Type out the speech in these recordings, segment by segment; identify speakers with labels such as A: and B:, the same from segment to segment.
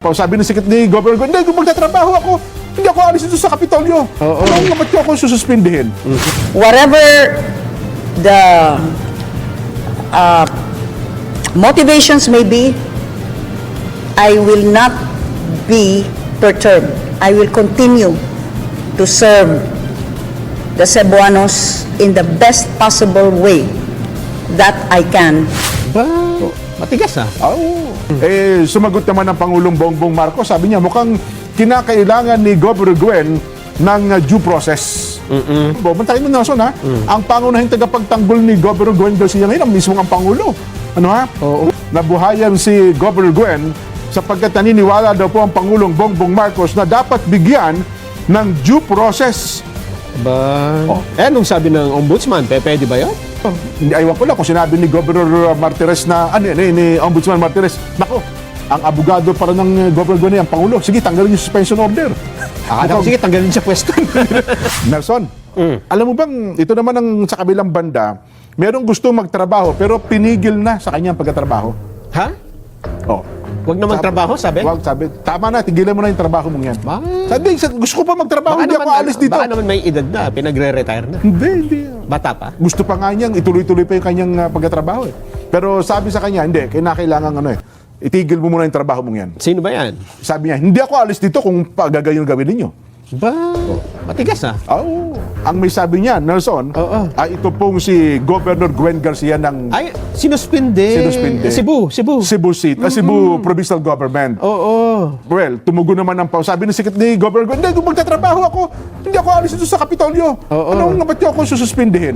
A: Sabi ni Governor Gwen, hindi, kung magtatrabaho ako, hindi ako alis dito sa Kapitolyo. Ano ba't ako sususpindihin?
B: Whatever the motivations may be, I will not be perturbed. I will continue to serve the Cebuanos in the best possible way that I can.
C: Matigas
A: Sumagot naman ng Pangulong Bongbong Marcos, sabi niya mukhang kinakailangan ni Governor Gwen ng due process. Bantayin mo, Nelson, ha? Ang pangunahing tagapagtanggol ni Governor Gwen Garcia ngayon, ang mismong ang Pangulo. Ano ha? Nabuhayan si Governor Gwen sapagkat naniniwala daw po ang Pangulong Bongbong Marcos na dapat bigyan ng due process.
C: Anong sabi ng ombudsman? Pwede ba yun?
A: Hindi, ayaw ko lang kung sinabi ni Governor Martires na, ni Ombudsman Martires, nako, ang abogado para ng Governor Gwen ang Pangulo. Sige, tanggalin yung suspension order.
C: Sige, tanggalin siya pwesto.
A: Nelson, alam mo bang, ito naman ang sa kabilang banda, merong gusto magtrabaho pero pinigil na sa kanyang pagkatrabaho.
C: Ha? Huwag na magtrabaho, sabi?
A: Huwag, sabi. Tama na, tigilan mo na yung trabaho mong yan. Sabi, gusto ko pa magtrabaho, hindi ako alis dito.
C: Baka naman may edad na, pinagre-retire na.
A: Hindi.
C: Bata pa?
A: Gusto pa nga niyang ituloy-tuloy pa yung kanyang pagkatrabaho. Pero sabi sa kanya, hindi, kinakailangan itigil mo muna yung trabaho mong yan.
C: Sino ba yan?
A: Sabi niya, hindi ako alis dito kung gagawin ninyo.
C: Matigas
A: Ang may sabi niya, Nelson, ay ito pong si Governor Gwen Garcia ng
C: sinuspinde. Cebu
A: Seat, Cebu Provincial Government. Well, tumugon naman sabi ni Governor Gwen, hindi, kung magtatrabaho ako, hindi ako alis dito sa Kapitolyo. Ano ba't ako sususpindihin?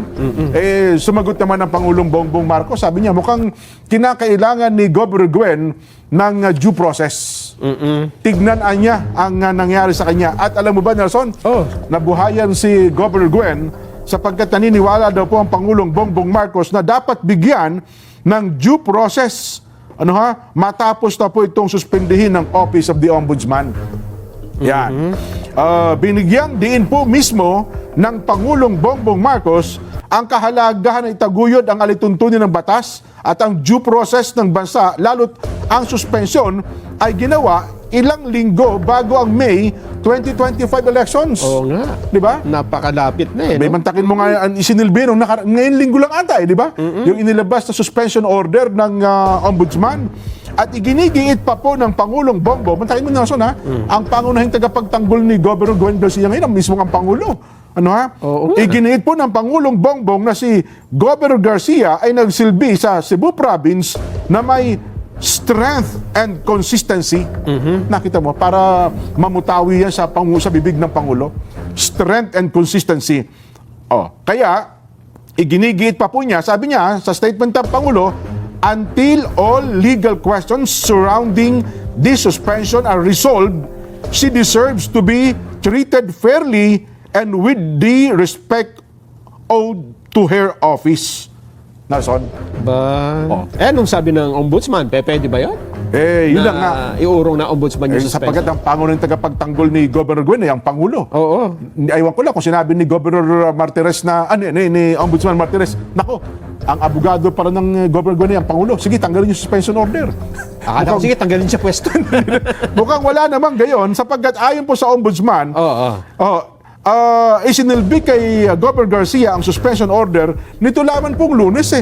A: Sumagot naman ng Pangulong Bongbong Marcos, sabi niya, mukhang kinakailangan ni Governor Gwen ng due process. Tignan niya ang nangyari sa kanya. At alam mo ba, Nelson, nabuhayan si Governor Gwen sapagkat naniniwala daw po ang Pangulong Bongbong Marcos na dapat bigyan ng due process matapos na po itong suspindihin ng Office of the Ombudsman. Yan. Binigyang diin po mismo ng Pangulong Bongbong Marcos ang kahalagahan na itaguyod ang alituntunin ng batas at ang due process ng bansa, lalo't ang suspensyon ay ginawa ilang linggo bago ang May 2025 elections.
C: Oo nga.
A: Di ba?
C: Napakalapit na
A: May mantakin mo nga isinilbi ngayon linggo lang ata, di ba? Yung inilabas na suspension order ng ombudsman. At iginigiit pa po ng Pangulong Bongbong, mantakin mo, Nelson, ha? Ang pangunahing tagapagtanggol ni Governor Gwen Garcia ngayon, ang mismong ang Pangulo. Iginiit po ng Pangulong Bongbong na si Governor Garcia ay nagsilbi sa Cebu Province na may strength and consistency. Nakita mo, para mamutawi yan sa bibig ng Pangulo. Strength and consistency. Kaya, iginigiit pa po niya, sabi niya sa statement ng Pangulo, until all legal questions surrounding this suspension are resolved, she deserves to be treated fairly and with the respect owed to her office. Nelson?
C: Anong sabi ng ombudsman? Pwede ba yun?
A: Yun lang nga.
C: Iurong na ombudsman yung suspension.
A: Sapagkat ang pangunahing tagapagtanggol ni Governor Gwen ang Pangulo. Ayaw ko lang kung sinabi ni Governor Martires na, ni Ombudsman Martires, nako, ang abogado para ng Governor Gwen ang Pangulo. Sige, tanggalin yung suspension order.
C: Sige, tanggalin siya pwesto.
A: Mukhang wala namang gayon sapagkat ayon po sa Ombudsman, isinilbi kay Governor Garcia ang suspension order nito lamang pong Lunes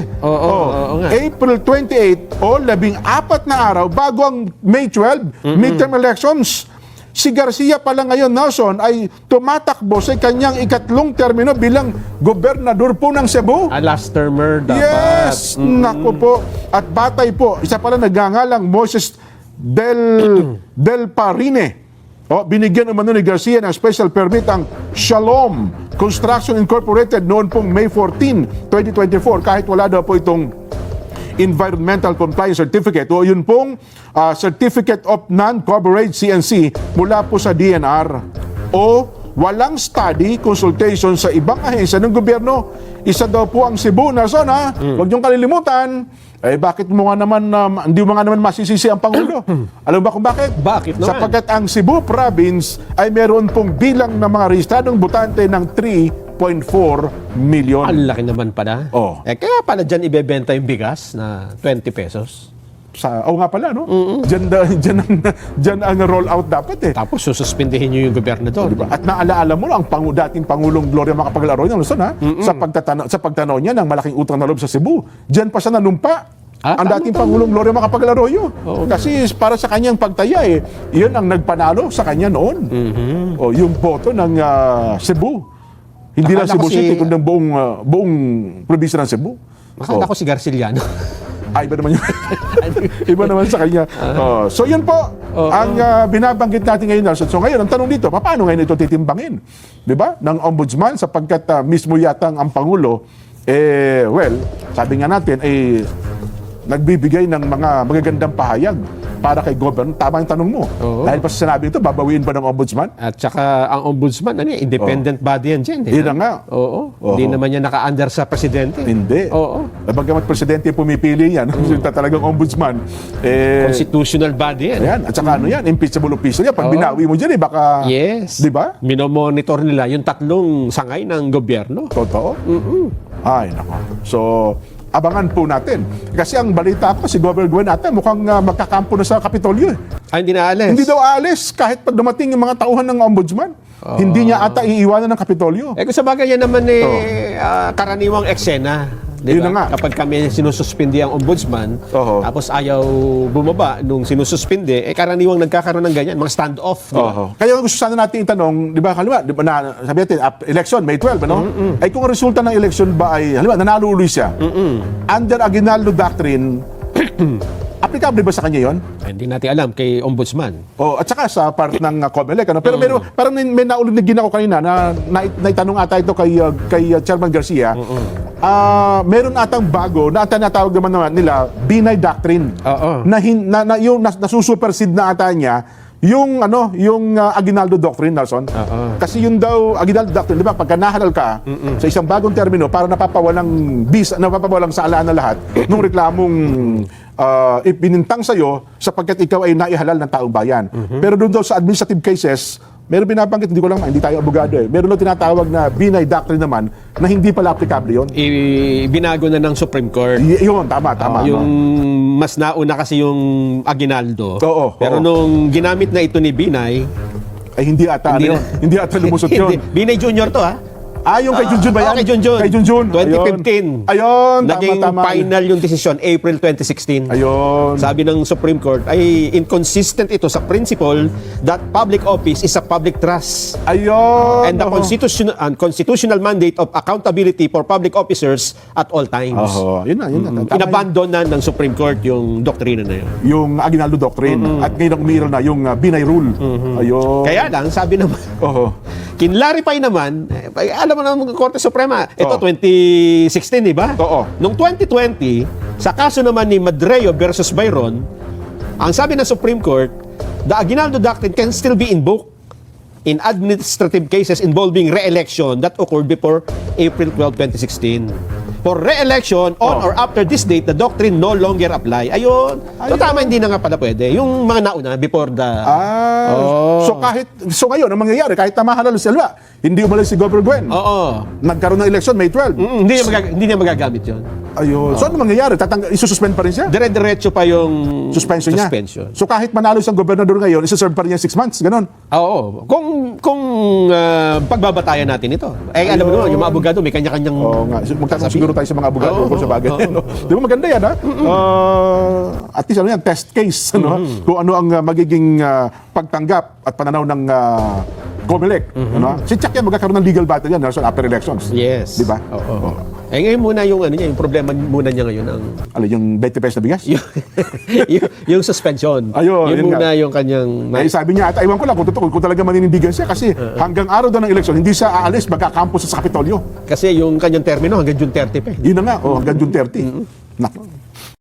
A: April 28 14 na araw bago ang May 12 midterm elections. Si Garcia pala ngayon, Nelson, ay tumatakbo sa kanyang ikatlong termino bilang gobernador po ng Cebu.
C: Last termer dapat.
A: Yes! Naku po. At batay po, isa pala nagngangalang Moses Del Parine. Binigyan naman ni Garcia ng special permit ang Shalom Construction Incorporated noon pong May 14, 2024 kahit wala daw po itong Environmental Compliance Certificate o yun pong Certificate of Non-Coverage CNC mula po sa DNR o walang study consultation sa ibang ahensya ng gobyerno. Isa daw po ang Cebu, Nelson, ha? Huwag niyong kalilimutan. Bakit mo nga naman, hindi mo nga naman masisisi ang Pangulo? Alam ba kung bakit?
C: Bakit naman?
A: Sapagkat ang Cebu Province ay meron pong bilang ng mga rehistradong botante ng 3.4 million.
C: Ang laki naman pala. Kaya pala dyan ibebenta yung bigas na 20 pesos.
A: nga pala, no? Diyan ang roll out dapat eh.
C: Tapos sususpindihin nyo yung gobernador.
A: Diba? At naalaala mo ang dating Pangulong Gloria Macapagal Arroyo ng Luzon, ha? Sa pagtanaw niya ng malaking utang na loob sa Cebu. Diyan pa siya nanumpa. Ang dating Pangulong Gloria Macapagal Arroyo. Kasi para sa kanyang pagtaya, yun ang nagpanalo sa kanya noon. Yung boto ng Cebu. Hindi lang
C: Akala
A: Cebu
C: ko
A: City, kundi buong probinsya ng Cebu.
C: Akala ko si Garciliano.
A: Iba naman yun. Iba naman sa kanya. So yun po, ang binabanggit natin ngayon, Nelson. So ngayon, ang tanong dito, paano ngayon ito titimbangin? Di ba? Ng ombudsman, sapagkat mismo yata ang Pangulo, sabi nga natin, nagbibigay ng mga magagandang pahayag para kay governor. Tama yung tanong mo. Dahil pa sa sinabi ito, babawiin ba ng ombudsman?
C: At saka ang ombudsman, independent body yan dyan.
A: Yun na nga.
C: Hindi naman niya naka-under sa presidente.
A: Hindi. Bagamat presidente pumipili yan, talagang ombudsman.
C: Constitutional body yan.
A: Ayan. At saka impeachable official yan. Pag binawi mo dyan, baka...
C: Yes.
A: Di ba?
C: Minomonitor nila yung tatlong sangay ng gobyerno.
A: Totoo? Ay, nako. So, abangan po natin. Kasi ang balita ko, si Governor Gwen ata mukhang magkakampo na sa Kapitolyo.
C: Hindi na alis.
A: Hindi daw aalis kahit pag dumating yung mga tauhan ng ombudsman. Hindi niya ata iiwanan ng Kapitolyo.
C: Kung sa bagay yan naman karaniwang eksena. Di
A: Yun na nga.
C: ba? Kapag kami sinususpindi ang ombudsman, tapos ayaw bumaba nung sinususpindi, karaniwang nagkakaroon ng ganyan, mga stand-off. Di ba?
A: Kaya gusto sana natin itanong, di ba, sabi natin, election, May 12, ano? Ay kung ang resulta ng election ba ay, nanalo ulit siya, under Aguinaldo Doctrine, applicable ba sa kanya yon?
C: Hindi natin alam kay ombudsman.
A: At saka sa part ng COMELEC, ano? Pero parang may naulinig ako kanina na naitanong ata ito kay Chairman Garcia. Meron atang bago na tinatawag naman nila Binay Doctrine. Na yung nasusupersede na ata niya yung Aguinaldo Doctrine, Nelson. Kasi yun daw Aguinaldo Doctrine, di ba? Pagka nahalal ka sa isang bagong termino, para napapawalang sa ala na lahat nung reklamong ipinintang sa'yo sapagkat ikaw ay naihalal ng taong bayan. Pero doon daw sa administrative cases, meron binabanggit, hindi ko lang, hindi tayo abogado Meron daw tinatawag na Binay Doctrine naman na hindi pala applicable yun.
C: Binago na ng Supreme Court.
A: Yun, tama.
C: Yung mas nauna kasi yung Aguinaldo. Pero
A: Oo.
C: nung ginamit na ito ni Binay,
A: Ay hindi ata lumusot yun.
C: Binay Jr. to
A: Yung kay Junjun ba yan?
C: Kay Junjun.
A: Kay Junjun.
C: 2015.
A: Ayun,
C: Naging
A: tama.
C: final yung desisyon, April 2016.
A: Ayun.
C: Sabi ng Supreme Court ay inconsistent ito sa principle that public office is a public trust.
A: Ayun.
C: And the constitutional mandate of accountability for public officers at all times.
A: Yun na. Tama
C: Inabandon na ng Supreme Court yung doktrina na yun.
A: yung Aguinaldo Doctrine. At ngayon umiral na yung Binay Rule. Ayun.
C: Kaya lang, sabi naman, kinlarify naman, alam mo naman ng Korte Suprema, ito 2016, di ba? Noong 2020, sa kaso naman ni Madreo versus Byron, ang sabi ng Supreme Court, the Aguinaldo Doctrine can still be invoked in administrative cases involving re-election that occurred before April 12, 2016. For re-election on or after this date, the doctrine no longer apply. Ayun. So tama, hindi na nga pala pwede. Yung mga nauna, before the...
A: So ngayon, ang mangyayari, kahit na mahalal sila, hindi umalis si Governor Gwen. Nagkaroon ng election, May 12.
C: Hindi niya magagamit yun.
A: Ayun. So ano mangyayari? Isususpend pa rin siya?
C: Dire-diretso pa yung
A: Suspension niya? So kahit manalo siyang gobernador ngayon, isuserve pa rin niya 6 months, ganon?
C: Oo. Kung pagbabatayan natin ito. Alam mo naman, yung mga abogado, may kanya-kanyang...
A: Magtatanong siguro tayo sa mga abogado kung sa bagay. Di ba maganda yan, ha? At least test case, kung ano ang magiging pagtanggap at pananaw ng COMELEC. Si Chuck yan, magkakaroon ng legal battle yan after elections.
C: Yes.
A: Di ba?
C: Ngayon muna yung yung problema muna niya ngayon ang
A: yung 20 pesos na bigas?
C: yung suspension.
A: Ayun,
C: yun muna yung kanyang...
A: sabi niya, at iwan ko lang kung talaga maninindigan siya kasi hanggang araw daw ng eleksyon, hindi siya aalis, magkakampo sa Kapitolyo.
C: Kasi yung kanyang termino hanggang June 30 pa.
A: Yun na nga, hanggang June 30. Naku.